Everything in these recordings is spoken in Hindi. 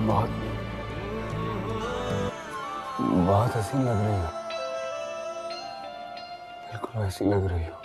बहुत बहुत हसीन लग रही हो, बिल्कुल वैसी लग रही हो।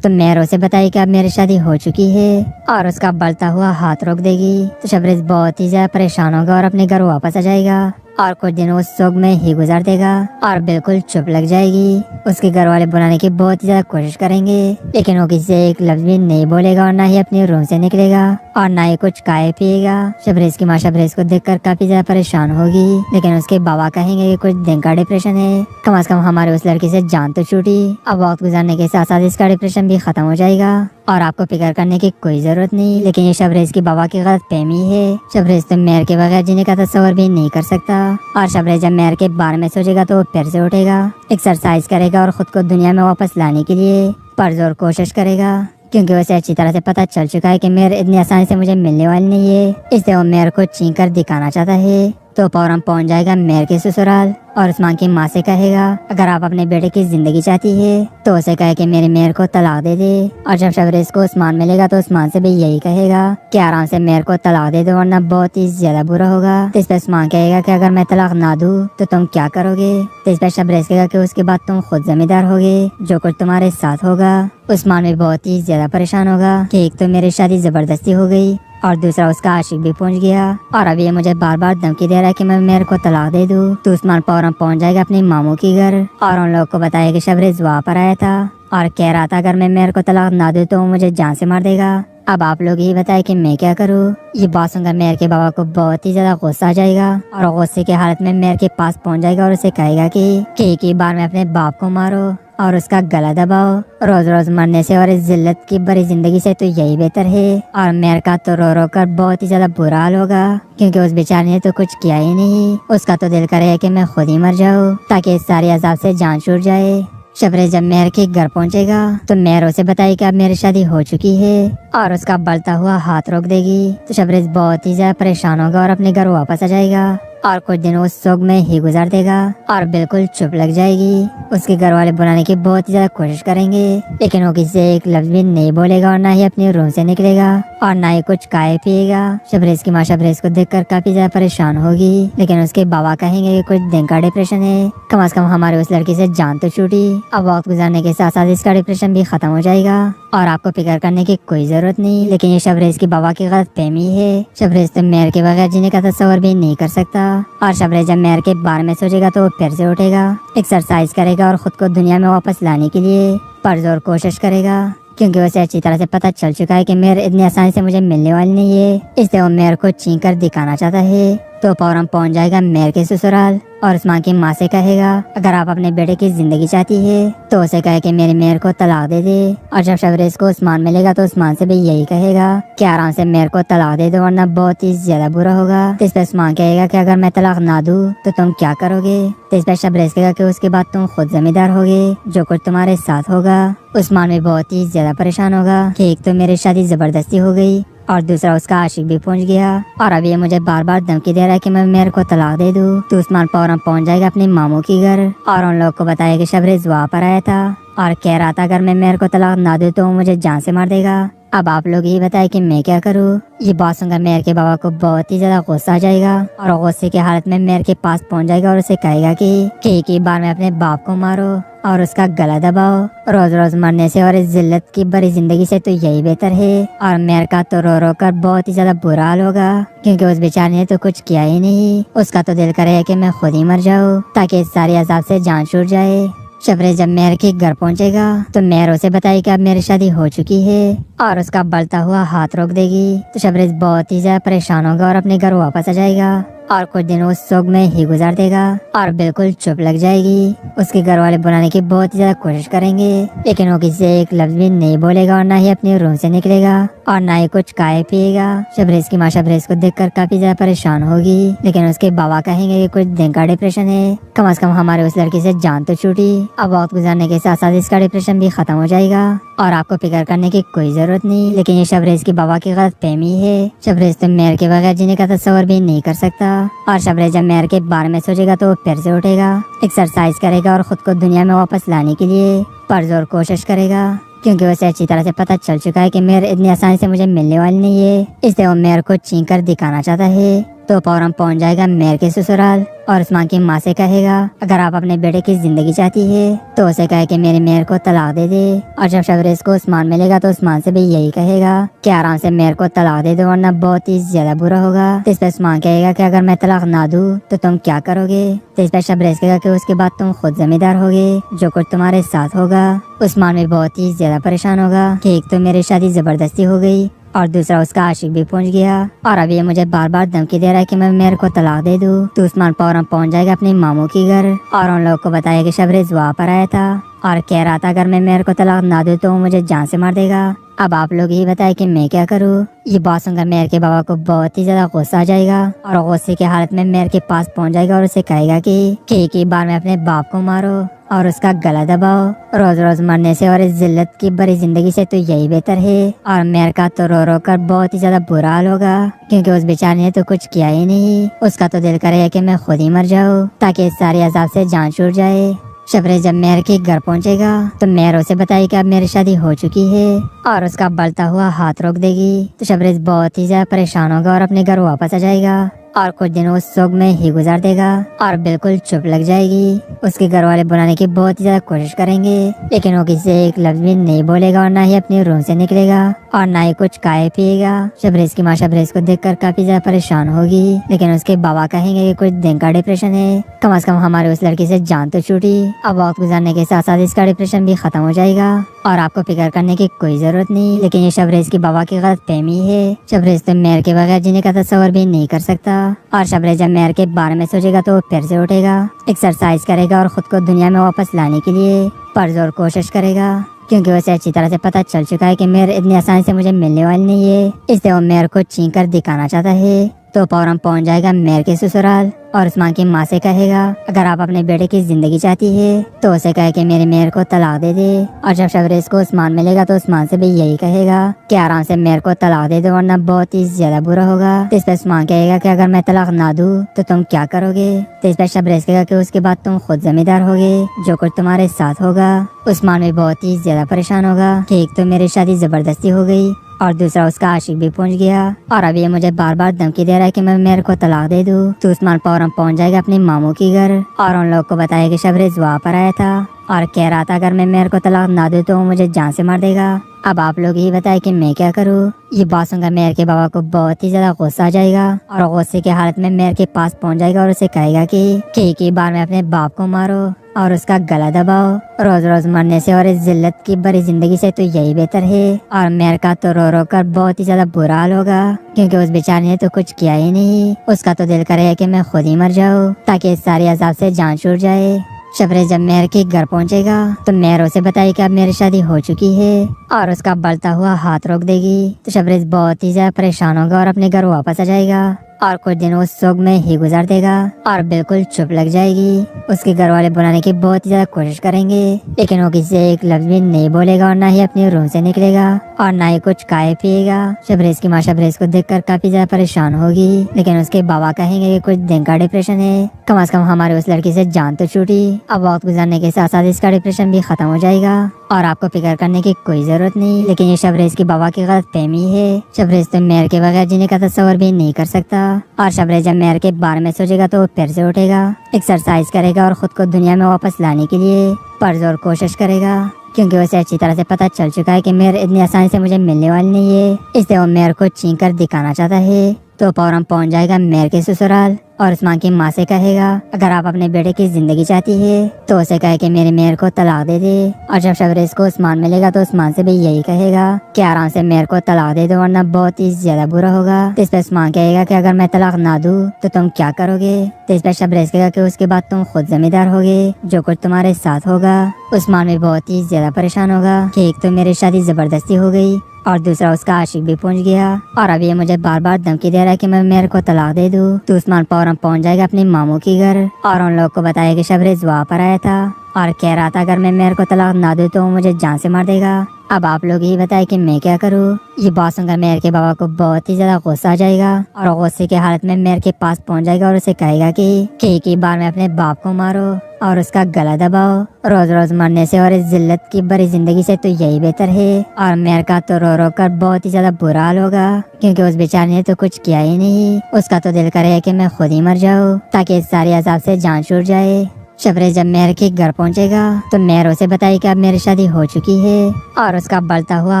तो मेहरों से बताई कि अब मेरी शादी हो चुकी है और उसका बढ़ता हुआ हाथ रोक देगी तो शबरेज बहुत ही ज्यादा परेशान होगा और अपने घर वापस आ जाएगा और कुछ दिन उस शोक में ही गुजार देगा और बिल्कुल चुप लग जाएगी। उसके घर वाले बुलाने की बहुत ही ज्यादा कोशिश करेंगे लेकिन वो किसी से एक लफ्ज भी नहीं बोलेगा और ना ही अपने रूम से निकलेगा और ना ही कुछ खाए पिएगा। शबरेज की माँ शबरेज को देखकर काफी ज्यादा परेशान होगी लेकिन उसके बाबा कहेंगे कि कुछ दिन का डिप्रेशन है, कम से कम हमारे उस लड़की से जान तो छूटी। अब वक्त गुजारने के साथ साथ इसका डिप्रेशन भी खत्म हो जाएगा और आपको फिक्र करने की कोई जरूरत नहीं। लेकिन ये शबरेज की बाबा की गलत फहमी है। शबरेज तो मेहर के बगैर जीने का तस्वर भी नहीं कर सकता और शबरेज जब मेहर के बारे में सोचेगा तो वो फिर से उठेगा, एक्सरसाइज करेगा और खुद को दुनिया में वापस लाने के लिए परजोर कोशिश करेगा क्योंकि उसे अच्छी तरह से पता चल चुका है कि मेहर इतनी आसानी से मुझे मिलने वाली नहीं है। इसलिए वो मेहर को छीन कर दिखाना चाहता है। तो फौरन पहुंच जाएगा मेहर के ससुराल और उस्मान की माँ से कहेगा अगर आप अपने बेटे की जिंदगी चाहती है तो उसे कहे कि मेरी मेहर को तलाक दे दे। और जब शबरेज को उस्मान मिलेगा तो उस्मान से भी यही कहेगा कि आराम से मेहर को तलाक दे दो वरना बहुत ही ज्यादा बुरा होगा। तो इस पर उस्मान कहेगा कि अगर मैं तलाक ना दूं तो तुम क्या करोगे। तो इस पर शबरेज कहेगा कि उसके बाद तुम खुद जिम्मेदार होगे, जो कुछ तुम्हारे साथ होगा। उस्मान भी बहुत ही ज्यादा परेशान होगा कि एक तो मेरी शादी जबरदस्ती हो गई और दूसरा उसका आशिक भी पहुंच गया और अब ये मुझे बार बार धमकी दे रहा है कि मैं मेहर को तलाक दे दूं। तो उस्मान फौरन पहुंच जाएगा अपने मामू के घर और उन लोग को बताया कि शबरेज वहाँ पर आया था और कह रहा था अगर मैं मेहर को तलाक ना दूं तो वो मुझे जान से मार देगा। अब आप लोग ही बताए कि मैं क्या करूँ। ये बात सुनकर मेहर के बाबा को बहुत ही ज्यादा गुस्सा आ जाएगा और गुस्से की हालत में मेहर के पास पहुंच जाएगा और उसे कहेगा कि एक ही बार में अपने बाप को मारो और उसका गला दबाओ। रोज रोज मरने से और इस जिल्लत की बड़ी जिंदगी से तो यही बेहतर है। और मेहर का तो रो रो कर बहुत ही ज्यादा बुरा हाल होगा क्योंकि उस बेचारे ने तो कुछ किया ही नहीं। उसका तो दिल करे कि मैं खुद ही मर जाऊँ ताकि इस सारी अजाब से जान छूट जाए। शबरेज जब मेहर के घर पहुंचेगा तो मेहर उसे बताई कि अब मेरी शादी हो चुकी है और उसका बढ़ता हुआ हाथ रोक देगी। तो शबरेज बहुत ही ज्यादा परेशान होगा और अपने घर वापस आ जाएगा और कुछ दिन उस शोक में ही गुजार देगा और बिल्कुल चुप लग जाएगी। उसके घर वाले बुलाने की बहुत ही ज्यादा कोशिश करेंगे लेकिन वो किसी से एक लफ्ज भी नहीं बोलेगा और ना ही अपने रूम से निकलेगा और ना ही कुछ खाए पिएगा। शबरेज की माँ शबरेज को देखकर काफी ज्यादा परेशान होगी लेकिन उसके बाबा कहेंगे कि कुछ दिन का डिप्रेशन है, कम से कम हमारे उस लड़की से जान तो छूटी। अब वक्त गुजारने के साथ साथ इसका डिप्रेशन भी खत्म हो जाएगा और आपको फिक्र करने की कोई जरूरत नहीं। लेकिन ये शबरेज की बाबा की गलत फहमी है। शबरेज तो मेहर के बगैर जीने का तस्वर भी नहीं कर सकता और शबरेज जब मेहर के बारे में सोचेगा तो वो फिर से उठेगा, एक्सरसाइज करेगा और खुद को दुनिया में वापस लाने के लिए परजोर कोशिश करेगा क्योंकि उसे अच्छी तरह से पता चल चुका है कि मेहर इतनी आसानी से मुझे मिलने वाली नहीं है। इसलिए वो मेहर को छीन कर दिखाना चाहता है। तो फौरन पहुंच जाएगा मेहर के ससुराल और उस्मान की माँ से कहेगा अगर आप अपने बेटे की जिंदगी चाहती है तो उसे कहे कि मेरी मेहर को तलाक दे दे। और जब शबरेज को उस्मान मिलेगा तो उस्मान से भी यही कहेगा कि आराम से मेहर को तलाक दे दो वरना बहुत ही ज्यादा बुरा होगा। तो इस पर उस्मान कहेगा कि अगर मैं तलाक ना दूं तो तुम क्या करोगे। तो इस पर शबरेज कहेगा कि उसके बाद तुम खुद जिम्मेदार होगे, जो कुछ तुम्हारे साथ होगा। उस्मान भी बहुत ही ज्यादा परेशान होगा कि एक तो मेरी शादी जबरदस्ती हो गई और दूसरा उसका आशिक भी पहुंच गया और अब ये मुझे बार बार धमकी दे रहा है कि मैं मेहर को तलाक दे दूं। तो उस्मान फौरन पहुंच जाएगा अपने मामू के घर और उन लोग को बताया कि शबरेज वहाँ पर आया था और कह रहा था अगर मैं मेहर को तलाक ना दूं तो वो मुझे जान से मार देगा। अब आप लोग ही बताए कि मैं क्या करूँ। ये बात सुनकर मेहर के बाबा को बहुत ही ज्यादा गुस्सा आ जाएगा और गुस्से की हालत में मेहर के पास पहुंच जाएगा और उसे कहेगा कि एक ही बार में अपने बाप को मारो और उसका गला दबाओ। रोज रोज मरने से और इस जिल्लत की बड़ी जिंदगी से तो यही बेहतर है। और मेहर का तो रो रो कर बहुत ही ज्यादा बुरा हाल होगा क्योंकि उस बेचारे ने तो कुछ किया ही नहीं। उसका तो दिल करे कि मैं खुद ही मर जाऊँ ताकि इस सारी अजाब से जान छूट जाए। शबरेज जब मेहर के घर पहुंचेगा तो मेहर उसे बताई कि अब मेरी शादी हो चुकी है और उसका बढ़ता हुआ हाथ रोक देगी। तो शबरेज बहुत ही ज्यादा परेशान होगा और अपने घर वापस आ जाएगा और कुछ दिन उस शोक में ही गुजार देगा और बिल्कुल चुप लग जाएगी। उसके घर वाले बुलाने की बहुत ही ज्यादा कोशिश करेंगे, लेकिन वो किसी से एक लफ्ज भी नहीं बोलेगा और ना ही अपने रूम से निकलेगा और ना ही कुछ खाए पिएगा। शबरेज की माँ शबरेज को देखकर काफी ज्यादा परेशान होगी, लेकिन उसके बाबा कहेंगे कि कुछ दिन का डिप्रेशन है, कम से कम हमारे उस लड़की से जान तो छूटी। अब वक्त गुजारने के साथ साथ इसका डिप्रेशन भी खत्म हो जाएगा और आपको फिक्र करने की कोई जरूरत नहीं। लेकिन ये शबरेज की बाबा की गलत फहमी है। शबरेज तो मेयर के बगैर जीने का तस्वर भी नहीं कर सकता और शबरेज जब मेयर के बारे में सोचेगा तो वो फिर से उठेगा, एक्सरसाइज करेगा और खुद को दुनिया में वापस लाने के लिए पुरजोर कोशिश करेगा, क्योंकि उसे अच्छी तरह से पता चल चुका है कि मेयर इतनी आसानी से मुझे मिलने वाली नहीं है। इसलिए वो मेयर को छीन कर दिखाना चाहता है। तो फौरन पहुंच जाएगा मेयर के ससुराल और उस्मान की माँ से कहेगा, अगर आप अपने बेटे की जिंदगी चाहती है तो उसे कहे कि मेरे मेयर को तलाक दे दे। और जब शबरेज को उस्मान मिलेगा तो उस्मान से भी यही कहेगा कि आराम से मेयर को तलाक दे दो वरना बहुत ही ज्यादा बुरा होगा। तो इस पर उस्मान कहेगा कि अगर मैं तलाक ना दूं तो तुम क्या करोगे। तो इस पर शबरेज कहेगा कि उसके बाद तुम खुद जिम्मेदार होगे, जो कुछ तुम्हारे साथ होगा। उस्मान भी बहुत ही ज्यादा परेशान होगा कि एक तो मेरी शादी जबरदस्ती हो गई और दूसरा उसका आशिक भी पहुंच गया और अब ये मुझे बार बार धमकी दे रहा है कि मैं मेयर को तलाक दे दूं। तो उस्मान फौरन पहुंच जाएगा अपने मामू की घर और उन लोगों को बताया कि शबरेज वहाँ पर आया था और कह रहा था अगर मैं मेयर को तलाक ना दूं तो वो मुझे जान से मार देगा। अब आप लोग ही बताएं कि मैं क्या करूं। ये बात सुनकर मेयर के बाबा को बहुत ही ज्यादा गुस्सा आ जाएगा और गुस्से की हालत में मेयर के पास पहुंच जाएगा और उसे कहेगा कि एक ही बार में अपने बाप को मारो और उसका गला दबाओ। रोज रोज मरने से और इस जिल्लत की बड़ी जिंदगी से तो यही बेहतर है। और मेयर का तो रो रो कर बहुत ही ज्यादा बुरा हाल होगा, क्योंकि उस बेचारे ने तो कुछ किया ही नहीं। उसका तो दिल करे कि मैं खुद ही मर जाऊँ ताकि इस सारी अजाब से जान छूट जाए। शबरेज जब मेयर के घर पहुंचेगा तो मेयर उसे बताई कि अब मेरी शादी हो चुकी है और उसका बढ़ता हुआ हाथ रोक देगी। तो शबरेज बहुत ही ज्यादा परेशान होगा और अपने घर वापस आ जाएगा और कुछ दिन उस शोक में ही गुजार देगा और बिल्कुल चुप लग जाएगी। उसके घर वाले बुलाने की बहुत ही ज्यादा कोशिश करेंगे, लेकिन वो किसी से एक लफ्ज भी नहीं बोलेगा और ना ही अपने रूम से निकलेगा और ना ही कुछ खाए पिएगा। शबरेज की माँ शबरेज को देखकर काफी ज्यादा परेशान होगी, लेकिन उसके बाबा कहेंगे कि कुछ दिन का डिप्रेशन है, कम से कम हमारे उस लड़की से जान तो छूटी। अब वक्त गुजारने के साथ साथ इसका डिप्रेशन भी खत्म हो जाएगा और आपको फिक्र करने की कोई जरूरत नहीं। लेकिन ये शबरेज की बाबा की गलत फहमी है। शबरेज तो मेयर के बगैर जीने का तस्वर भी नहीं कर सकता और शबरेज जब मेयर के बारे में सोचेगा तो फिर से उठेगा, एक्सरसाइज करेगा और खुद को दुनिया में वापस लाने के लिए पुरजोर कोशिश करेगा, क्योंकि उसे अच्छी तरह से पता चल चुका है कि मेयर इतनी आसानी से मुझे मिलने वाली नहीं है। इसलिए वो मेयर को छीन कर दिखाना चाहता है। तो फौरन पहुंच जाएगा मेयर के ससुराल और उस्मान की माँ से कहेगा, अगर आप अपने बेटे की जिंदगी चाहती है तो उसे कहे कि मेरे मेयर को तलाक दे दे। और जब शबरेज को उस्मान मिलेगा तो उस्मान से भी यही कहेगा कि आराम से मेयर को तलाक दे दो वरना बहुत ही ज्यादा बुरा होगा। तो इस पर उस्मान कहेगा कि अगर मैं तलाक ना दूं तो तुम क्या करोगे। तो इस पर शबरेज कहेगा कि उसके बाद तुम खुद जिम्मेदार होगे, जो कुछ तुम्हारे साथ होगा। उस्मान भी बहुत ही ज्यादा परेशान होगा कि एक तो मेरी शादी जबरदस्ती हो गई और दूसरा उसका आशिक भी पहुंच गया और अब ये मुझे बार बार धमकी दे रहा है कि मैं मेयर को तलाक दे दूं। तो उस्मान फौरन पहुंच जाएगा अपने मामू की घर और उन लोग को बताया कि शबरेज वहाँ पर आया था और कह रहा था अगर मैं मेयर को तलाक ना दूं तो वो मुझे जान से मार देगा। अब आप लोग ही बताएं कि मैं क्या करूं। ये बात सुनकर मेयर के बाबा को बहुत ही ज्यादा गुस्सा आ जाएगा और गुस्से की हालत में मेयर के पास पहुंच जाएगा और उसे कहेगा कि एक ही बार में अपने बाप को मारो और उसका गला दबाओ। रोज रोज मरने से और इस जिल्लत की बड़ी जिंदगी से तो यही बेहतर है। और मेयर का तो रो रो कर बहुत ही ज्यादा बुरा हाल होगा, क्योंकि उस बेचारे ने तो कुछ किया ही नहीं। उसका तो दिल करे कि मैं खुद ही मर जाऊँ ताकि इस सारी अजाब से जान छूट जाए। शबरेज जब मेयर के घर पहुंचेगा तो मेयर उसे बताई कि अब मेरी शादी हो चुकी है और उसका बढ़ता हुआ हाथ रोक देगी। तो शबरेज बहुत ही ज्यादा परेशान होगा और अपने घर वापस आ जाएगा और कुछ दिन उस शोक में ही गुजार देगा और बिल्कुल चुप लग जाएगी। उसके घर वाले बुलाने की बहुत ही ज्यादा कोशिश करेंगे, लेकिन वो किसी से एक लफ्ज भी नहीं बोलेगा और ना ही अपने रूम से निकलेगा और ना ही कुछ खाए पिएगा। शबरेज की माँ शबरेज को देखकर काफी ज्यादा परेशान होगी, लेकिन उसके बाबा कहेंगे कि कुछ दिन का डिप्रेशन है, कम से कम हमारे उस लड़की से जान तो छूटी। अब वक्त गुजारने के साथ साथ इसका डिप्रेशन भी खत्म हो जाएगा और आपको फिक्र करने की कोई जरूरत नहीं। लेकिन ये शबरेज की बाबा की गलत फहमी है। शबरेज तो मेयर के बगैर जीने का तस्वर भी नहीं कर सकता और शबरेज जब मेयर के बारे में सोचेगा तो फिर से उठेगा, एक्सरसाइज करेगा और खुद को दुनिया में वापस लाने के लिए पुरजोर कोशिश करेगा, क्योंकि उसे अच्छी तरह से पता चल चुका है कि मेयर इतनी आसानी से मुझे मिलने वाली नहीं है। इसलिए वो मेयर को छीन कर दिखाना चाहता है। तो फौरन पहुंच जाएगा मेयर के ससुराल और उस्मान की माँ से कहेगा अगर आप अपने बेटे की जिंदगी चाहती है तो उसे कहे कि मेरी मेहर को तलाक दे दे। और जब शबरेज को उस्मान मिलेगा तो उस्मान से भी यही कहेगा कि आराम से मेहर को तलाक दे दो वरना बहुत ही ज्यादा बुरा होगा। तो इस पे उस्मान कहेगा कि अगर मैं तलाक ना दूं तो तुम क्या करोगे। तो इस पे शबरेज कहेगा कि उसके बाद तुम खुद जिम्मेदार होगे, जो कुछ तुम्हारे साथ होगा। उस्मान भी बहुत ही ज्यादा परेशान होगा कि एक तो मेरी शादी जबरदस्ती हो गई और दूसरा उसका आशिक भी पहुंच गया और अब ये मुझे बार बार धमकी दे रहा है कि मैं मेरे को तलाक दे दूं। तो उस्मान फौरन पहुंच जाएगा अपनी मामू की घर और उन लोग को बताया कि शबरेज वहाँ पर आया था और कह रहा था अगर मैं मेरे को तलाक ना दूं तो वो मुझे जान से मार देगा। अब आप लोग ही बताए कि मैं क्या करूँ। ये बात सुनकर मेहर के बाबा को बहुत ही ज्यादा गुस्सा आ जाएगा और गुस्से की हालत में मेहर के पास पहुंच जाएगा और उसे कहेगा कि एक ही बार में अपने बाप को मारो और उसका गला दबाओ। रोज रोज मरने से और इस जिल्लत की भरी जिंदगी से तो यही बेहतर है। और मेहर का तो रो रो कर बहुत ही ज्यादा बुरा हाल होगा क्योंकि उस बेचारे ने तो कुछ किया ही नहीं। उसका तो दिल करे कि मैं खुद ही मर जाऊँ ताकि इस सारी अजाब से जान छूट जाए। शबरेज जब मेहर के घर पहुंचेगा तो मेहर उसे बताई कि अब मेरी शादी हो चुकी है और उसका बढ़ता हुआ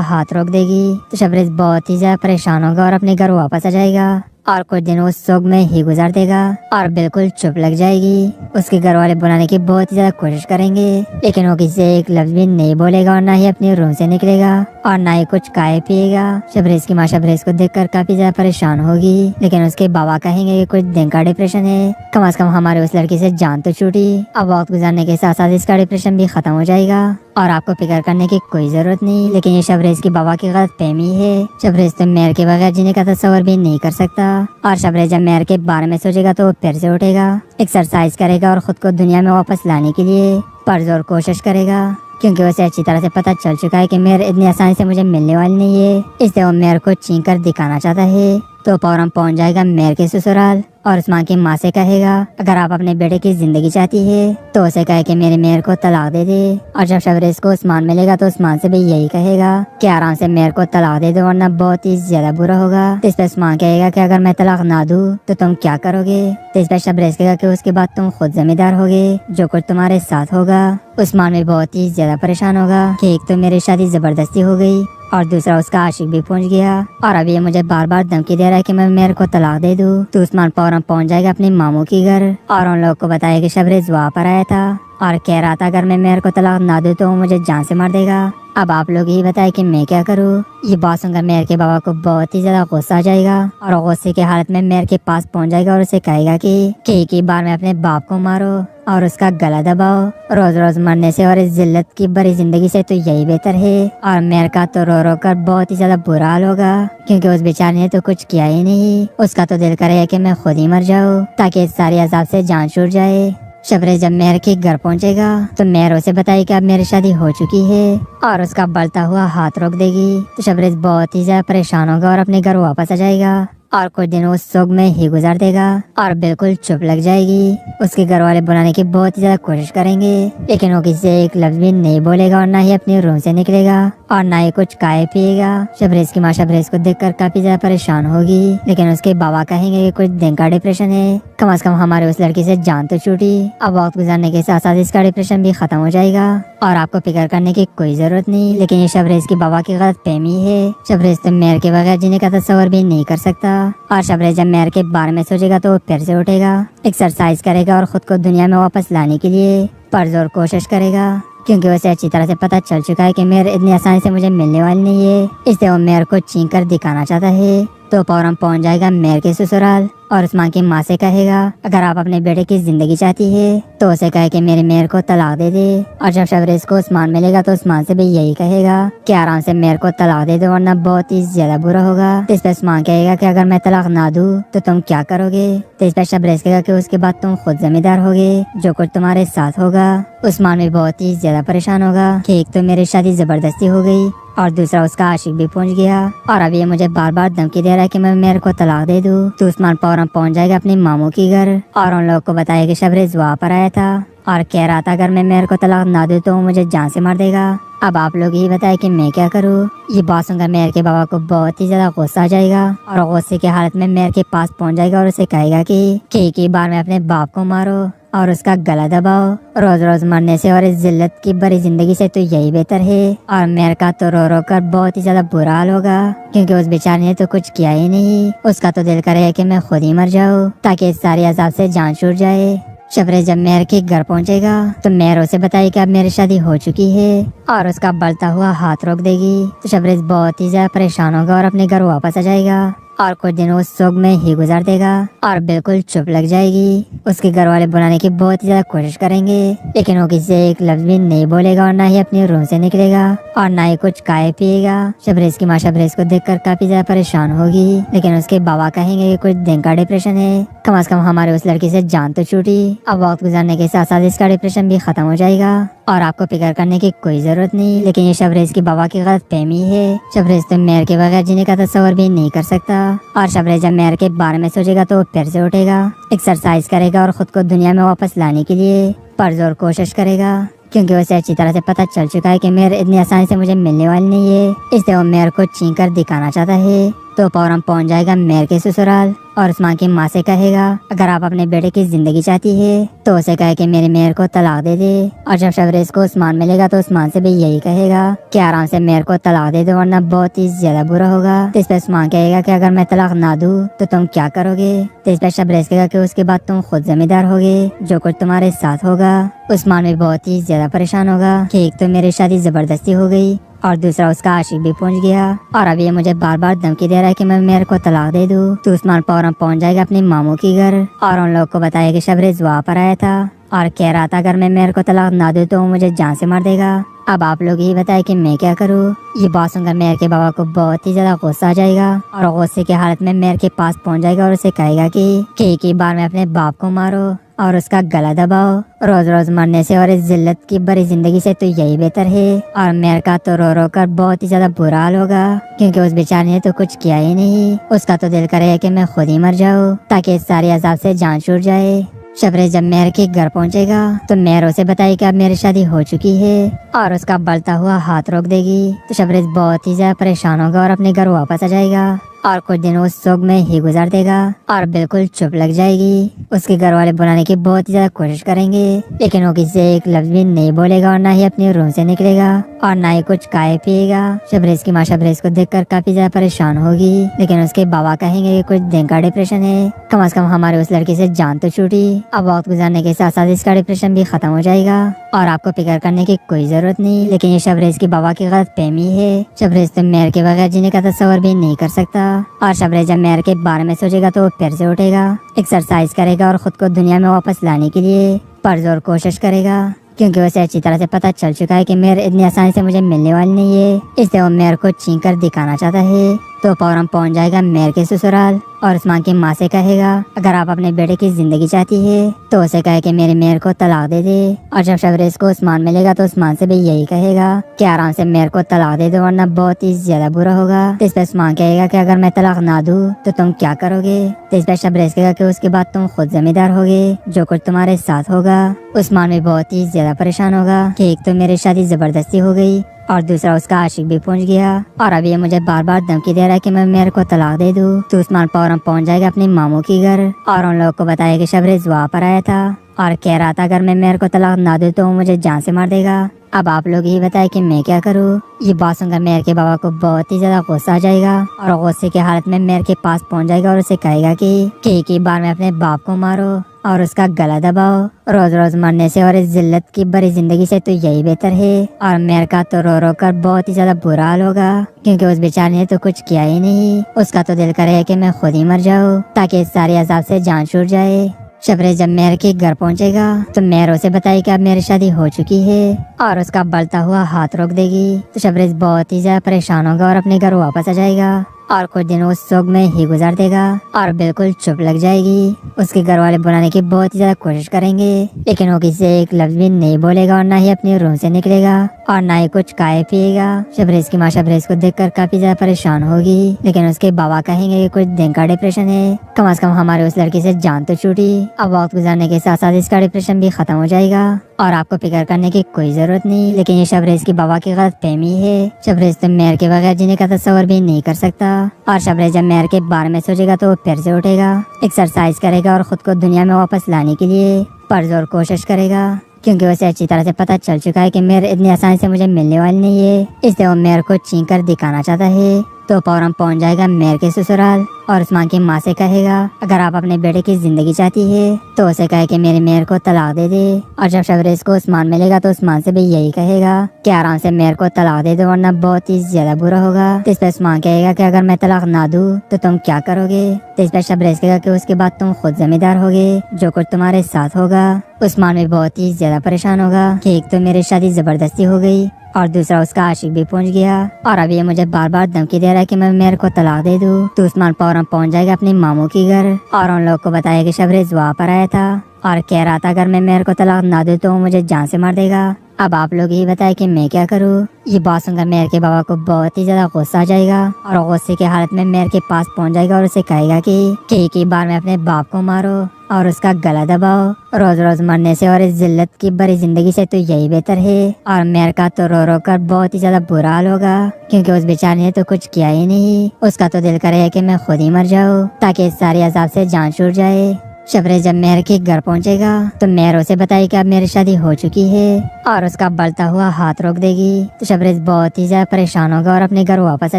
हाथ रोक देगी। तो शबरेज बहुत ही ज्यादा परेशान होगा और अपने घर वापस आ जाएगा और कुछ दिन उस शोक में ही गुजार देगा और बिल्कुल चुप लग जाएगी। उसके घर वाले बुलाने की बहुत ही ज्यादा कोशिश करेंगे लेकिन वो किसी से एक लफ्ज भी नहीं बोलेगा और ना ही अपने रूम से निकलेगा और ना ही कुछ खाए पिएगा। शबरेज की माँ शबरेज को देखकर काफी ज्यादा परेशान होगी लेकिन उसके बाबा कहेंगे कि कुछ दिन का डिप्रेशन है, कम से कम हमारे उस लड़की से जान तो छूटी। अब वक्त गुजारने के साथ साथ इसका डिप्रेशन भी खत्म हो जाएगा और आपको फिक्र करने की कोई जरूरत नहीं। लेकिन ये शबरेज की बाबा की गलत फहमी है। शबरेज तो मेहर के बगैर जीने का तस्वर भी नहीं कर सकता और शबरेज जब मेहर के बारे में सोचेगा तो वो फिर से उठेगा, एक्सरसाइज करेगा और खुद को दुनिया में वापस लाने के लिए परजोर कोशिश करेगा क्योंकि उसे अच्छी तरह से पता चल चुका है कि मेहर इतनी आसानी से मुझे मिलने वाली नहीं है। इसलिए वो मेहर को छीन कर दिखाना चाहता है। तो फौरन पहुंच जाएगा मेहर के ससुराल और उस्मान की माँ से कहेगा अगर आप अपने बेटे की जिंदगी चाहती है तो उसे कहे कि मेरी मेहर को तलाक दे दे। और जब शबरेज को उस्मान मिलेगा तो उस्मान से भी यही कहेगा कि आराम से मेहर को तलाक दे दो वरना बहुत ही ज्यादा बुरा होगा। तो इस पे उस्मान कहेगा कि अगर मैं तलाक ना दूं तो तुम क्या करोगे। तो इस पे शबरेज कहेगा कि उसके बाद तुम खुद जिम्मेदार होगे, जो कुछ तुम्हारे साथ होगा। उस्मान भी बहुत ही ज्यादा परेशान होगा कि एक तो मेरी शादी जबरदस्ती हो गई और दूसरा उसका आशिक भी पहुंच गया और अब ये मुझे बार बार धमकी दे रहा है कि मैं मेहर को तलाक दे दूं। तो उस्मान फौरन पहुंच जाएगा अपनी मामू की घर और उन लोग को बताया कि शबरेज वहाँ पर आया था और कह रहा था अगर मैं मेहर को तलाक ना दूं तो वो मुझे जान से मार देगा। अब आप लोग ही बताए कि मैं क्या करूँ। ये बात सुनकर मेहर के बाबा को बहुत ही ज्यादा गुस्सा आ जाएगा और गुस्से की हालत में मेहर के पास पहुंच जाएगा और उसे कहेगा कि एक ही बार में अपने बाप को मारो और उसका गला दबाओ। रोज रोज मरने से और इस जिल्लत की भरी जिंदगी से तो यही बेहतर है। और मेहर का तो रो रो कर बहुत ही ज्यादा बुरा हाल होगा क्योंकि उस बेचारे ने तो कुछ किया ही नहीं। उसका तो दिल करे कि मैं खुद ही मर जाऊँ ताकि इस सारी अजाब से जान छूट जाए। शबरेज जब मेहर के घर पहुंचेगा तो मेहर उसे बताई कि अब मेरी शादी हो चुकी है और उसका बढ़ता हुआ हाथ रोक देगी। तो शबरेज बहुत ही ज्यादा परेशान होगा और अपने घर वापस आ जाएगा और कुछ दिन उस शोक में ही गुजार देगा और बिल्कुल चुप लग जाएगी। उसके घर वाले बुलाने की बहुत ही ज्यादा कोशिश करेंगे लेकिन वो किसी से एक लफ्ज भी नहीं बोलेगा और ना ही अपने रूम से निकलेगा और ना ही कुछ खाए पिएगा। शबरेज की माँ शबरेज को देखकर काफी ज्यादा परेशान होगी लेकिन उसके बाबा कहेंगे कि कुछ दिन का डिप्रेशन है, कम से कम हमारे उस लड़की से जान तो छूटी। अब वक्त गुजारने के साथ साथ इसका डिप्रेशन भी खत्म हो जाएगा और आपको फिक्र करने की कोई जरूरत नहीं। लेकिन ये शबरेज की बाबा की गलत फहमी है। शबरेज तो मेहर के बगैर जीने का तस्वर भी नहीं कर सकता और शबरेज जब मेहर के बारे में सोचेगा तो वो फिर से उठेगा, एक्सरसाइज करेगा और खुद को दुनिया में वापस लाने के लिए परजोर कोशिश करेगा क्योंकि उसे अच्छी तरह से पता चल चुका है कि मेहर इतनी आसानी से मुझे मिलने वाली नहीं है। इसलिए वो मेहर को छीन कर दिखाना चाहता है। तो फौरन पहुंच जाएगा मेहर के ससुराल और उस्मान की माँ से कहेगा अगर आप अपने बेटे की जिंदगी चाहती है तो उसे कहे कि मेरी मेहर को तलाक दे दे। और जब शबरेज को उस्मान मिलेगा तो उस्मान से भी यही कहेगा कि आराम से मेहर को तलाक दे दो वरना बहुत ही ज्यादा बुरा होगा। तो इस पे उस्मान कहेगा कि अगर मैं तलाक ना दूं तो तुम क्या करोगे। तो इस पे शबरेज कहेगा कि उसके बाद तुम खुद जिम्मेदार होगे, जो कुछ तुम्हारे साथ होगा। उस्मान भी बहुत ही ज्यादा परेशान होगा कि एक तो मेरी शादी जबरदस्ती हो गई और दूसरा उसका आशिक भी पहुंच गया और अब ये मुझे बार बार धमकी दे रहा है कि मैं मेहर को तलाक दे दूं। तो उस्मान फौरन पहुंच जाएगा अपनी मामू की घर और उन लोग को बताया कि शबरेज वहाँ पर आया था और कह रहा था अगर मैं मेहर को तलाक ना दूं तो वो मुझे जान से मार देगा। अब आप लोग ही बताए कि मैं क्या करूँ। ये बात सुनकर मेहर के बाबा को बहुत ही ज्यादा गुस्सा आ जाएगा और गुस्से की हालत में मेहर के पास पहुंच जाएगा और उसे कहेगा कि एक ही बार में अपने बाप को मारो और उसका गला दबाओ। रोज रोज मरने से और इस जिल्लत की बड़ी जिंदगी से तो यही बेहतर है। और मेयर का तो रो रो कर बहुत ही ज्यादा बुरा हाल होगा, क्योंकि उस बेचारे ने तो कुछ किया ही नहीं। उसका तो दिल करे कि मैं खुद ही मर जाऊँ ताकि इस सारी अजाब से जान छूट जाए। शबरेज जब मेयर के घर पहुंचेगा तो मेयर उसे बताएगी कि अब मेरी शादी हो चुकी है और उसका बढ़ता हुआ हाथ रोक देगी। तो शबरेज बहुत ही ज्यादा परेशान होगा और अपने घर वापस आ जाएगा और कुछ दिन उस शोक में ही गुजार देगा और बिल्कुल चुप लग जाएगी। उसके घर वाले बुलाने की बहुत ही ज्यादा कोशिश करेंगे, लेकिन वो किसी से एक लफ्ज भी नहीं बोलेगा और ना ही अपने रूम से निकलेगा और ना ही कुछ खाए पिएगा। शबरेज की माँ शबरेज को देखकर काफी ज्यादा परेशान होगी, लेकिन उसके बाबा कहेंगे कि कुछ दिन का डिप्रेशन है, कम से कम हमारे उस लड़की से जान तो छूटी। अब वक्त गुजारने के साथ साथ इसका डिप्रेशन भी खत्म हो जाएगा और आपको फिक्र करने की कोई जरूरत नहीं। लेकिन ये शबरेज की बाबा की गलत फहमी है। शबरेज तो मेयर के बगैर जीने का तस्वर भी नहीं कर सकता और शबरेज जब मेयर के बारे में सोचेगा तो फिर से उठेगा, एक्सरसाइज करेगा और खुद को दुनिया में वापस लाने के लिए पुरजोर कोशिश करेगा, क्योंकि उसे अच्छी तरह से पता चल चुका है कि मेयर इतनी आसानी से मुझे मिलने वाली नहीं है। इसलिए वो मेयर को छीन कर दिखाना चाहता है। तो फौरन पहुंच जाएगा मेयर के ससुराल और उस्मान की माँ से कहेगा अगर आप अपने बेटे की जिंदगी चाहती है तो उसे कहे कि मेरे मेयर को तलाक दे दे। और जब शबरेज को उस्मान मिलेगा तो उस्मान से भी यही कहेगा कि आराम से मेयर को तलाक दे दो वरना बहुत ही ज्यादा बुरा होगा। तो इस पे उस्मान कहेगा कि अगर मैं तलाक ना दूं तो तुम क्या करोगे। तो इस पे शबरेज कहेगा कि उसके बाद तुम खुद जिम्मेदार होगे, जो कुछ तुम्हारे साथ होगा। उस्मान भी बहुत ही ज्यादा परेशान होगा कि एक तो मेरी शादी जबरदस्ती हो गई और दूसरा उसका आशिक भी पहुंच गया और अब ये मुझे बार बार धमकी दे रहा है कि मैं मेयर को तलाक दे दूं। तो उस्मान फौरन पहुंच जाएगा अपने मामू के घर और उन लोग को बताया कि शबरेज वहाँ पर आया था और कह रहा था अगर मैं मेयर को तलाक ना दूं तो वो मुझे जान से मार देगा। अब आप लोग ही बताए कि मैं क्या करूँ। ये बात सुनकर मेयर के बाबा को बहुत ही ज्यादा गुस्सा आ जाएगा और गुस्से की हालत में मेयर के पास पहुंच जाएगा और उसे कहेगा कि एक ही बार में अपने बाप को मारो और उसका गला दबाओ। रोज रोज मरने से और इस जिल्लत की बड़ी जिंदगी से तो यही बेहतर है। और मेयर का तो रो रो कर बहुत ही ज्यादा बुरा हाल होगा, क्योंकि उस बेचारे ने तो कुछ किया ही नहीं। उसका तो दिल करे कि मैं खुद ही मर जाऊँ ताकि इस सारी अजाब से जान छूट जाए। शबरेज जब मेयर के घर पहुंचेगा तो मेयर उसे बताएगी कि अब मेरी शादी हो चुकी है और उसका बढ़ता हुआ हाथ रोक देगी। तो शबरेज बहुत ही ज्यादा परेशान होगा और अपने घर वापस आ जाएगा और कुछ दिन उस शोक में ही गुजार देगा और बिल्कुल चुप लग जाएगी। उसके घर वाले बुलाने की बहुत ही ज्यादा कोशिश करेंगे, लेकिन वो किसी से एक लफ्ज भी नहीं बोलेगा और ना ही अपने रूम से निकलेगा और ना ही कुछ खाए पिएगा। शबरेज की माँ शबरेज को देखकर काफी ज्यादा परेशान होगी, लेकिन उसके बाबा कहेंगे कि कुछ दिन का डिप्रेशन है, कम से कम हमारे उस लड़की से जान तो छूटी। अब वक्त गुजारने के साथ साथ इसका डिप्रेशन भी खत्म हो जाएगा और आपको फिक्र करने की कोई जरूरत नहीं। लेकिन ये शबरेज की बाबा की गलत फहमी है। शबरेज तो मेयर के बगैर जीने का तस्वर भी नहीं कर सकता और शबरेज जब मेयर के बारे में सोचेगा तो वो फिर से उठेगा, एक्सरसाइज करेगा और खुद को दुनिया में वापस लाने के लिए पुरजोर कोशिश करेगा, क्योंकि उसे अच्छी तरह से पता चल चुका है कि मेयर इतनी आसानी से मुझे मिलने वाली नहीं है। इसलिए वो मेयर को छीन कर दिखाना चाहता है। तो फौरन पहुंच जाएगा मेयर के ससुराल और उस्मान की माँ से कहेगा अगर आप अपने बेटे की जिंदगी चाहती है तो उसे कहे कि मेरे मेयर को तलाक दे दे। और जब शबरेज को उस्मान मिलेगा तो उस्मान से भी यही कहेगा कि आराम से मेयर को तलाक दे दो वरना बहुत ही ज्यादा बुरा होगा। तो इस पे उस्मान कहेगा कि अगर मैं तलाक ना दूं तो तुम क्या करोगे। तो इस पे शबरेज कहेगा कि उसके बाद तुम खुद जिम्मेदार होगे, जो कुछ तुम्हारे साथ होगा। उस्मान भी बहुत ही ज्यादा परेशान होगा कि एक तो मेरी शादी जबरदस्ती हो गई और दूसरा उसका आशिक भी पहुंच गया और अब ये मुझे बार बार धमकी दे रहा है कि मैं मेयर को तलाक दे दूं। तो उस्मान फौरन पहुंच जाएगा अपने मामू के घर और उन लोगों को बताया कि शबरेज वहाँ पर आया था और कह रहा था अगर मैं मेयर को तलाक ना दूं तो वो मुझे जान से मार देगा। अब आप लोग ही बताए कि मैं क्या करूँ। ये बात सुनकर मेयर के बाबा को बहुत ही ज्यादा गुस्सा आ जाएगा और गुस्से की हालत में मेयर के पास पहुंच जाएगा और उसे कहेगा कि एक ही बार में अपने बाप को मारो और उसका गला दबाओ। रोज रोज मरने से और इस जिल्लत की बड़ी जिंदगी से तो यही बेहतर है। और मेयर का तो रो रो कर बहुत ही ज्यादा बुरा हाल होगा, क्योंकि उस बेचारे ने तो कुछ किया ही नहीं। उसका तो दिल करे कि मैं खुद ही मर जाऊँ ताकि इस सारी अजाब से जान छूट जाए। शबरेज जब मेयर के घर पहुंचेगा तो मेयर उसे बताएगी कि अब मेरी शादी हो चुकी है और उसका बढ़ता हुआ हाथ रोक देगी। तो शबरेज बहुत ही ज्यादा परेशान होगा और अपने घर वापस आ जाएगा और कुछ दिन उस शोक में ही गुजार देगा और बिल्कुल चुप लग जाएगी। उसके घर वाले बुलाने की बहुत ही ज्यादा कोशिश करेंगे, लेकिन वो किसी से एक लफ्ज भी नहीं बोलेगा और ना ही अपने रूम से निकलेगा और ना ही कुछ खाए पिएगा। शबरेज की माँ शबरेज को देखकर काफी ज्यादा परेशान होगी, लेकिन उसके बाबा कहेंगे कि कुछ दिन का डिप्रेशन है, कम से कम हमारे उस लड़की से जान तो छूटी। अब वक्त गुजारने के साथ साथ इसका डिप्रेशन भी खत्म हो जाएगा और आपको फिक्र करने की कोई जरूरत नहीं। लेकिन ये शबरेज की बाबा की गलत फहमी है। शबरेज तो मेयर के बगैर जीने का तस्वर भी नहीं कर सकता और शबरेज जब मेहर के बारे में सोचेगा तो वो फिर से उठेगा, एक्सरसाइज करेगा और खुद को दुनिया में वापस लाने के लिए पुरजोर कोशिश करेगा, क्योंकि उसे अच्छी तरह से पता चल चुका है कि मेहर इतनी आसानी से मुझे मिलने वाली नहीं है। इसलिए वो मेहर को छीन कर दिखाना चाहता है। तो फौरन पहुंच जाएगा मेहर के ससुराल और उस्मान की माँ से कहेगा, अगर आप अपने बेटे की जिंदगी चाहती है तो उसे कहे कि मेरी मेहर को तलाक दे दे। और जब शबरेज को उस्मान मिलेगा तो उस्मान से भी यही कहेगा कि आराम से मेहर को तलाक दे दो वरना बहुत ही ज्यादा बुरा होगा। तो इस पर उस्मान कहेगा कि अगर मैं तलाक ना दूं तो तुम क्या करोगे। तो इस पर शबरेज कहेगा कि उसके बाद तुम खुद जिम्मेदार होगे, जो कुछ तुम्हारे साथ होगा। उस्मान भी बहुत ही ज्यादा परेशान होगा कि एक तो मेरी शादी जबरदस्ती हो गई और दूसरा उसका आशिक भी पहुंच गया और अब ये मुझे बार बार धमकी दे रहा है कि मैं मेहर को तलाक दे दूं। तो उस्मान फौरन पहुंच जाएगा अपनी मामू की घर और उन लोग को बताया कि शबरेज वहाँ पर आया था और कह रहा था अगर मैं मेहर को तलाक ना दूं तो वो मुझे जान से मार देगा। अब आप लोग ही बताए कि मैं क्या करूँ। ये बात सुनकर मेहर के बाबा को बहुत ही ज्यादा गुस्सा आ जाएगा और गुस्से की हालत में मेहर के पास पहुंच जाएगा और उसे कहेगा कि एक ही बार में अपने बाप को मारो और उसका गला दबाओ। रोज रोज मरने से और इस जिल्लत की भरी जिंदगी से तो यही बेहतर है। और मेहर का तो रो रो कर बहुत ही ज्यादा बुरा हाल होगा, क्योंकि उस बेचारे ने तो कुछ किया ही नहीं। उसका तो दिल करे कि मैं खुद ही मर जाऊँ ताकि इस सारी अजाब से जान छूट जाए। शबरेज जब मेहर के घर पहुंचेगा तो मेहर उसे बताई कि अब मेरी शादी हो चुकी है और उसका बढ़ता हुआ हाथ रोक देगी। तो शबरेज बहुत ही ज्यादा परेशान होगा और अपने घर वापस आ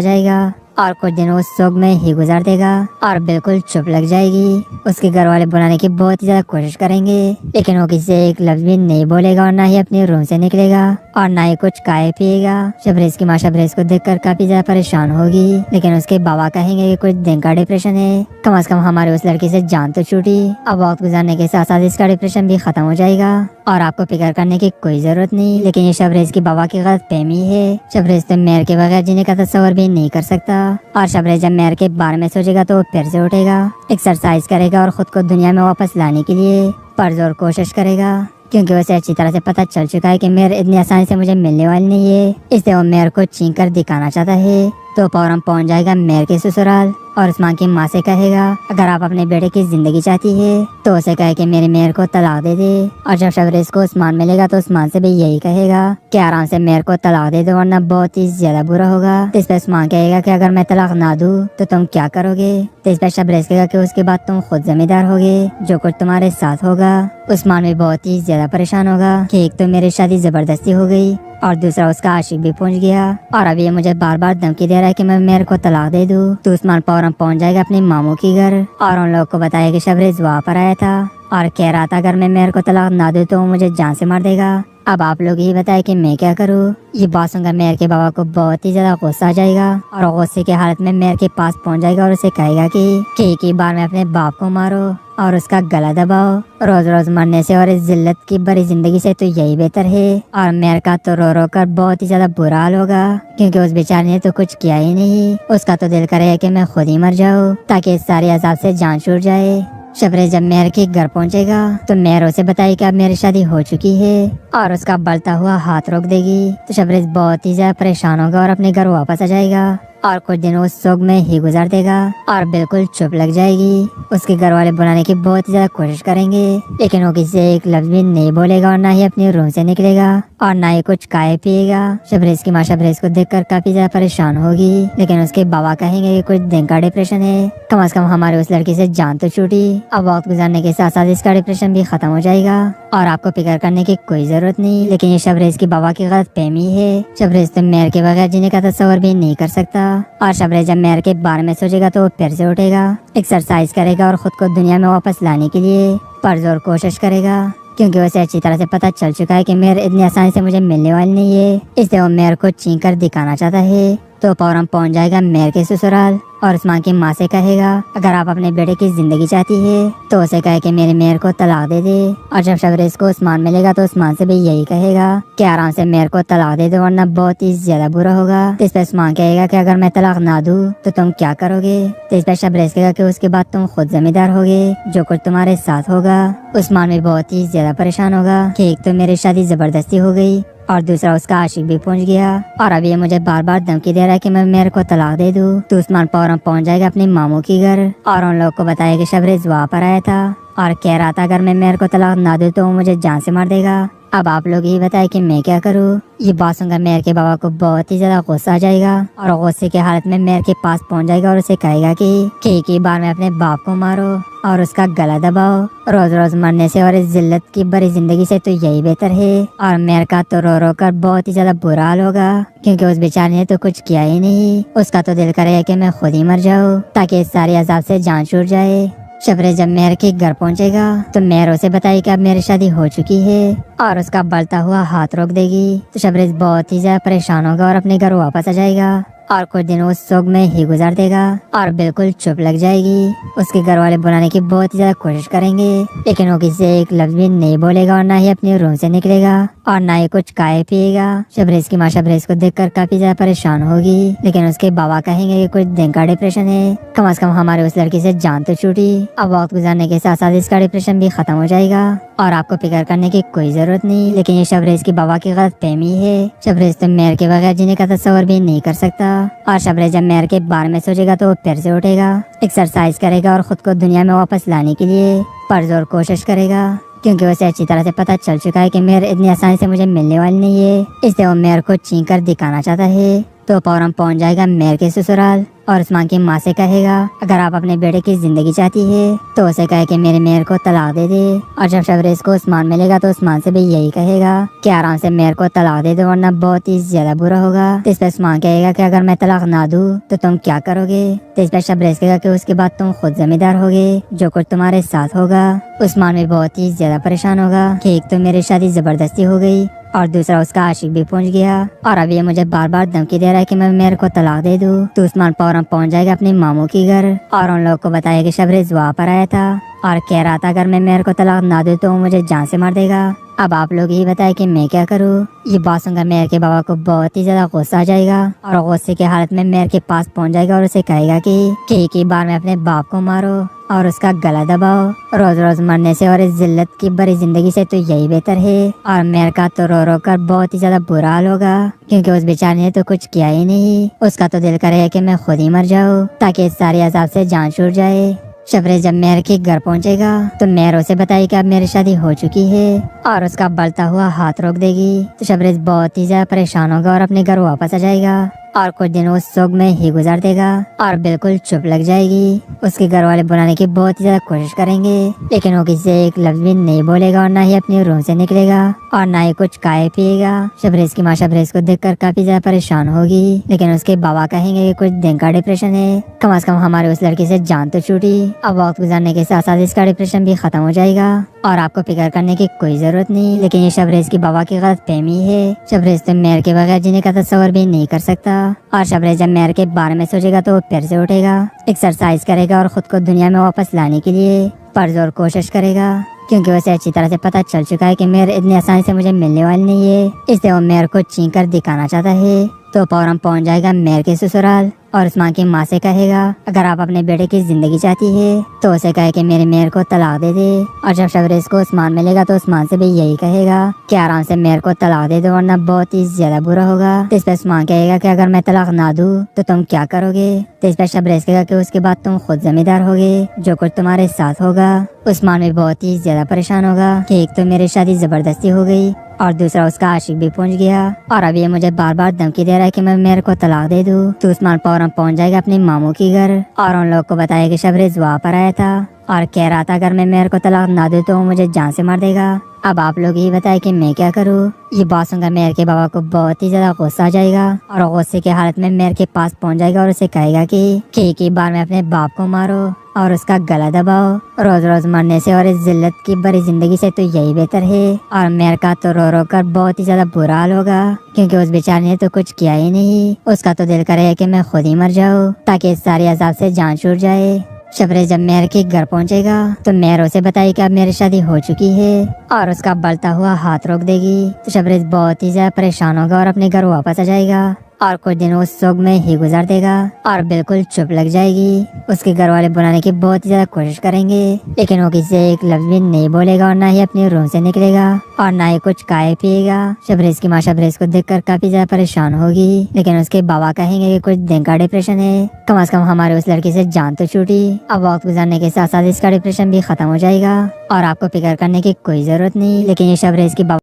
जाएगा और कुछ दिन उस शोक में ही गुजार देगा और बिल्कुल चुप लग जाएगी। उसके घर वाले बुलाने की बहुत ही ज्यादा कोशिश करेंगे, लेकिन वो किसी से एक लफ्ज भी नहीं बोलेगा और ना ही अपने रूम से निकलेगा और ना ही कुछ खाए पिएगा। शबरेज की माँ शबरेज को देखकर काफी ज्यादा परेशान होगी, लेकिन उसके बाबा कहेंगे कि कुछ दिन का डिप्रेशन है, कम से कम हमारे उस लड़की से जान तो छूटी। अब वक्त गुजारने के साथ साथ इसका डिप्रेशन भी खत्म हो जाएगा और आपको फिक्र करने की कोई जरूरत नहीं। लेकिन ये शबरेज की बाबा की गलतफहमी है। शबरेज तो मेहर के बगैर जीने का तस्वर भी नहीं कर सकता और शबरेज जब मेहर के बारे में सोचेगा तो वो फिर से उठेगा, एक्सरसाइज करेगा और खुद को दुनिया में वापस लाने के लिए पुरजोर कोशिश करेगा, क्योंकि उसे अच्छी तरह से पता चल चुका है कि मेहर इतनी आसानी से मुझे मिलने वाली नहीं है। इसलिए वो मेहर को छीन कर दिखाना चाहता है। तो फौरन पहुंच जाएगा मेहर के ससुराल और उस्मान की माँ से कहेगा, अगर आप अपने बेटे की जिंदगी चाहती है तो उसे कहे कि मेरी मेहर को तलाक दे दे। और जब शबरेज को उस्मान मिलेगा तो उस्मान से भी यही कहेगा कि आराम से मेहर को तलाक दे दो वरना बहुत ही ज्यादा बुरा होगा। तो इस पर उस्मान कहेगा कि अगर मैं तलाक ना दूं तो तुम क्या करोगे। तो इस पर शबरेज कहेगा कि उसके बाद तुम खुद जिम्मेदार होगे, जो कुछ तुम्हारे साथ होगा। उस्मान भी बहुत ही ज्यादा परेशान होगा कि एक तो मेरी शादी जबरदस्ती हो गई और दूसरा उसका आशिक भी पहुंच गया और अब ये मुझे बार बार धमकी दे रहा है कि मैं मेहर को तलाक दे दूं। तो उस्मान फौरन पहुंच जाएगा अपने मामू की घर और उन लोग को बताया कि शबरेज वहाँ पर आया था और कह रहा था अगर मैं मेहर को तलाक ना दूं तो वो मुझे जान से मार देगा। अब आप लोग ही बताए कि मैं क्या करूँ। ये बात सुनकर मेहर के बाबा को बहुत ही ज्यादा गुस्सा आ जाएगा और गुस्से की हालत में मेहर के पास पहुंच जाएगा और उसे कहेगा कि एक ही बार में अपने बाप को मारो और उसका गला दबाओ। रोज रोज मरने से और इस जिल्लत की भरी जिंदगी से तो यही बेहतर है। और मेहर का तो रो रो कर बहुत ही ज्यादा बुरा हाल होगा, क्योंकि उस बेचारे ने तो कुछ किया ही नहीं। उसका तो दिल करे कि मैं खुद ही मर जाऊँ ताकि इस सारी अजाब से जान छूट जाए। शबरेज जब मेहर के घर पहुंचेगा तो मेहर उसे बताई कि अब मेरी शादी हो चुकी है और उसका बढ़ता हुआ हाथ रोक देगी। तो शबरेज बहुत ही ज्यादा परेशान होगा और अपने घर वापस आ जाएगा और कुछ दिन उस शोक में ही गुजार देगा और बिल्कुल चुप लग जाएगी। उसके घर वाले बुलाने की बहुत ही ज्यादा कोशिश करेंगे, लेकिन वो किसी से एक लफ्ज भी नहीं बोलेगा और ना ही अपने रूम से निकलेगा और ना ही कुछ खाए पिएगा। शबरेज की माँ शबरेज को देखकर काफी ज्यादा परेशान होगी, लेकिन उसके बाबा कहेंगे कि कुछ दिन का डिप्रेशन है, कम से कम हमारे उस लड़की से जान तो छूटी। अब वक्त गुजारने के साथ साथ इसका डिप्रेशन भी खत्म हो जाएगा और आपको फिक्र करने की कोई जरूरत नहीं। लेकिन ये शबरेज की बाबा की गलतफहमी है। शबरेज तो मेहर के बगैर जीने का तस्वर भी नहीं कर सकता और शबरेज जब मेहर के बारे में सोचेगा तो वो फिर से उठेगा, एक्सरसाइज करेगा और खुद को दुनिया में वापस लाने के लिए पुरजोर कोशिश करेगा, क्योंकि उसे अच्छी तरह से पता चल चुका है कि मेहर इतनी आसानी से मुझे मिलने वाली नहीं है। इसलिए वो मेहर को छीन कर दिखाना चाहता है। तो फौरन पहुंच जाएगा मेहर के ससुराल और उस्मान की माँ से कहेगा, अगर आप अपने बेटे की जिंदगी चाहती है तो उसे कहे कि मेरी मेहर को तलाक दे दे। और जब शबरेज को उस्मान मिलेगा तो उस्मान से भी यही कहेगा कि आराम से मेहर को तलाक दे दो वरना बहुत ही ज्यादा बुरा होगा। तो इस पर उस्मान कहेगा कि अगर मैं तलाक ना दूं तो तुम क्या करोगे। तो इस पर शबरेज कहेगा कि उसके बाद तुम खुद जिम्मेदार होगे, जो कुछ तुम्हारे साथ होगा। उस्मान भी बहुत ही ज्यादा परेशान होगा कि एक तो मेरी शादी जबरदस्ती हो गई और दूसरा उसका आशिक भी पहुंच गया और अब ये मुझे बार बार धमकी दे रहा है कि मैं मेहर को तलाक दे दूं। तो उस्मान फौरन पहुंच जाएगा अपने मामू की घर और उन लोग को बताया कि शबरेज वहाँ पर आया था और कह रहा था अगर मैं मेयर को तलाक ना दूं तो वो मुझे जान से मार देगा। अब आप लोग ही बताएं कि मैं क्या करूं। ये बात सुनकर मेयर के बाबा को बहुत ही ज्यादा गुस्सा आ जाएगा और गुस्से की हालत में मेयर के पास पहुंच जाएगा और उसे कहेगा कि एक ही बार में अपने बाप को मारो और उसका गला दबाओ। रोज रोज मरने से और इस जिल्लत की भरी जिंदगी से तो यही बेहतर है। और मेयर का तो रो रो कर बहुत ही ज्यादा बुरा हाल होगा, क्योंकि उस बेचारे ने तो कुछ किया ही नहीं। उसका तो दिल करेगा कि मैं खुद ही मर जाऊं ताकि इस सारी अजाब से जान छूट जाए। शबरेज जब मेयर के घर पहुंचेगा तो मेयर उसे बताएगी कि अब मेरी शादी हो चुकी है और उसका बढ़ता हुआ हाथ रोक देगी। तो शबरेज बहुत ही ज्यादा परेशान होगा और अपने घर वापस आ जाएगा और कुछ दिन उस शोक में ही गुजार देगा और बिल्कुल चुप लग जाएगी। उसके घर वाले बुलाने की बहुत ही ज्यादा कोशिश करेंगे, लेकिन वो किसी से एक लफ्ज भी नहीं बोलेगा और ना ही अपने रूम से निकलेगा और ना ही कुछ खाए पिएगा। शबरेज की माँ शबरेज को देखकर काफी ज्यादा परेशान होगी, लेकिन उसके बाबा कहेंगे कि कुछ दिन का डिप्रेशन है, कम से कम हमारे उस लड़की से जान तो छूटी। अब वक्त गुजारने के साथ साथ इसका डिप्रेशन भी खत्म हो जाएगा और आपको फिक्र करने की कोई जरूरत नहीं। लेकिन ये शबरेज की बाबा की गलत फहमी है। शबरेज तो मेयर के बगैर जीने का तस्वर भी नहीं कर सकता और शबरेज जब मेयर के बारे में सोचेगा तो वो फिर से उठेगा, एक्सरसाइज करेगा और खुद को दुनिया में वापस लाने के लिए परजोर कोशिश करेगा, क्योंकि उसे अच्छी तरह से पता चल चुका है कि मेयर इतनी आसानी से मुझे मिलने वाली नहीं है। इसलिए वो मेयर को छीन कर दिखाना चाहता है। तो फौरन पहुंच जाएगा मेयर के ससुराल और उस्मान की माँ से कहेगा अगर आप अपने बेटे की जिंदगी चाहती है तो उसे कहे कि मेरे मेयर को तलाक दे दे। और जब शबरेज को उस्मान मिलेगा तो उस्मान से भी यही कहेगा कि आराम से मेयर को तलाक दे दो वरना बहुत ही ज्यादा बुरा होगा। तो इस पर उस्मान कहेगा कि अगर मैं तलाक ना दूं तो तुम क्या करोगे। तो इस पर शबरेज कहेगा कि उसके बाद तुम खुद जिम्मेदार होगे, जो कुछ तुम्हारे साथ होगा। उस्मान भी बहुत ही ज्यादा परेशान होगा कि एक तो मेरी शादी जबरदस्ती हो गई और दूसरा उसका आशिक भी पहुंच गया और अब ये मुझे बार बार धमकी दे रहा है कि मैं मेयर को तलाक दे दूं। तो उस्मान फौरन पहुंच जाएगा अपने मामू के घर और उन लोगों को बताया कि शबरेज वहाँ पर आया था और कह रहा था अगर मैं मेयर को तलाक ना दूं तो वो मुझे जान से मार देगा। अब आप लोग ही बताएं कि मैं क्या करूं। ये बात सुनकर मेयर के बाबा को बहुत ही ज्यादा गुस्सा आ जाएगा और गुस्से की हालत में मेयर के पास पहुंच जाएगा और उसे कहेगा कि एक ही बार में अपने बाप को मारो और उसका गला दबाओ। रोज रोज मरने से और इस जिल्लत की भरी जिंदगी से तो यही बेहतर है। और मेयर का तो रो रो कर बहुत ही ज्यादा बुरा हाल होगा, क्योंकि उस बेचारे ने तो कुछ किया ही नहीं। उसका तो दिल करेगा कि मैं खुद ही मर जाऊं ताकि इस सारी अजाब से जान छूट जाए। शबरेज जब मेयर के घर पहुंचेगा तो मेयर उसे बताएगी कि अब मेरी शादी हो चुकी है और उसका बढ़ता हुआ हाथ रोक देगी। तो शबरेज बहुत ही ज्यादा परेशान होगा और अपने घर वापस आ जाएगा और कुछ दिन उस शोक में ही गुजार देगा और बिल्कुल चुप लग जाएगी। उसके घर वाले बुलाने की बहुत ही ज्यादा कोशिश करेंगे, लेकिन वो किसी से एक लफ्ज भी नहीं बोलेगा और ना ही अपने रूम से निकलेगा और ना ही कुछ खाए पिएगा। शबरेज की माँ शबरेज को देखकर काफी ज्यादा परेशान होगी, लेकिन उसके बाबा कहेंगे कि कुछ दिन का डिप्रेशन है, कम से कम हमारे उस लड़की से जान तो छूटी। अब वक्त गुजारने के साथ साथ इसका डिप्रेशन भी खत्म हो जाएगा और आपको फिक्र करने की कोई जरूरत नहीं। लेकिन ये शबरेज की बाबा की गलत फहमी है। शबरेज तो मेयर के बगैर जीने का तस्वर भी नहीं कर सकता और शबरेज जब मेयर के बारे में सोचेगा तो वो फिर से उठेगा, एक्सरसाइज करेगा और खुद को दुनिया में वापस लाने के लिए परजोर कोशिश करेगा, क्योंकि उसे अच्छी तरह से पता चल चुका है कि मेयर इतनी आसानी से मुझे मिलने वाली नहीं है। इसलिए वो मेयर को छीन कर दिखाना चाहता है। तो फौरन पहुंच जाएगा मेयर के ससुराल और उस्मान की माँ से कहेगा अगर आप अपने बेटे की जिंदगी चाहती है तो उसे कहे कि मेरे मेयर को तलाक दे दे। और जब शबरेज को उस्मान मिलेगा तो उस्मान से भी यही कहेगा कि आराम से मेयर को तलाक दे दो वरना बहुत ही ज्यादा बुरा होगा। तो इस पर उस्मान कहेगा कि अगर मैं तलाक ना दूं तो तुम क्या करोगे। तो इस पर शबरेज कहेगा कि उसके बाद तुम खुद जिम्मेदार होगे, जो कुछ तुम्हारे साथ होगा। उस्मान भी बहुत ही ज्यादा परेशान होगा कि एक तो मेरी शादी जबरदस्ती हो गई और दूसरा उसका आशिक भी पहुंच गया और अब ये मुझे बार बार धमकी दे रहा है कि मैं मेयर को तलाक दे दूं। तो उस्मान फौरन पहुंच जाएगा अपने मामू के घर और उन लोगों को बताया कि शबरेज वहाँ पर आया था और कह रहा था अगर मैं मेयर को तलाक ना दूं तो वो मुझे जान से मार देगा। अब आप लोग ही बताएं कि मैं क्या करूं। ये बात सुनकर मेयर के बाबा को बहुत ही ज्यादा गुस्सा आ जाएगा और गुस्से की हालत में मेयर के पास पहुंच जाएगा और उसे कहेगा कि एक ही बार में अपने बाप को मारो और उसका गला दबाओ। रोज रोज मरने से और इस जिल्लत की भरी जिंदगी से तो यही बेहतर है। और मेयर का तो रो रो कर बहुत ही ज्यादा बुरा हाल होगा, क्योंकि उस बेचारे ने तो कुछ किया ही नहीं। उसका तो दिल करेगा कि मैं खुद ही मर जाऊं ताकि इस सारी अजाब से जान छूट जाए। शबरेज जब मेयर के घर पहुंचेगा तो मेयर उसे बताएगी कि अब मेरी शादी हो चुकी है और उसका बढ़ता हुआ हाथ रोक देगी। तो शबरेज बहुत ही ज्यादा परेशान होगा और अपने घर वापस आ जाएगा और कुछ दिन उस शोक में ही गुजार देगा और बिल्कुल चुप लग जाएगी। उसके घर वाले बुलाने की बहुत ही ज्यादा कोशिश करेंगे, लेकिन वो किसी से एक लफ्ज भी नहीं बोलेगा और ना ही अपने रूम से निकलेगा और ना ही कुछ खाए पिएगा। शबरेज की माँ शबरेज को देखकर काफी ज्यादा परेशान होगी, लेकिन उसके बाबा कहेंगे कि कुछ दिन का डिप्रेशन है, कम से कम हमारे उस लड़की से जान तो छूटी। अब वक्त गुजारने के साथ साथ इसका डिप्रेशन भी खत्म हो जाएगा और आपको फिक्र करने की कोई जरूरत नहीं। लेकिन ये शबरेज की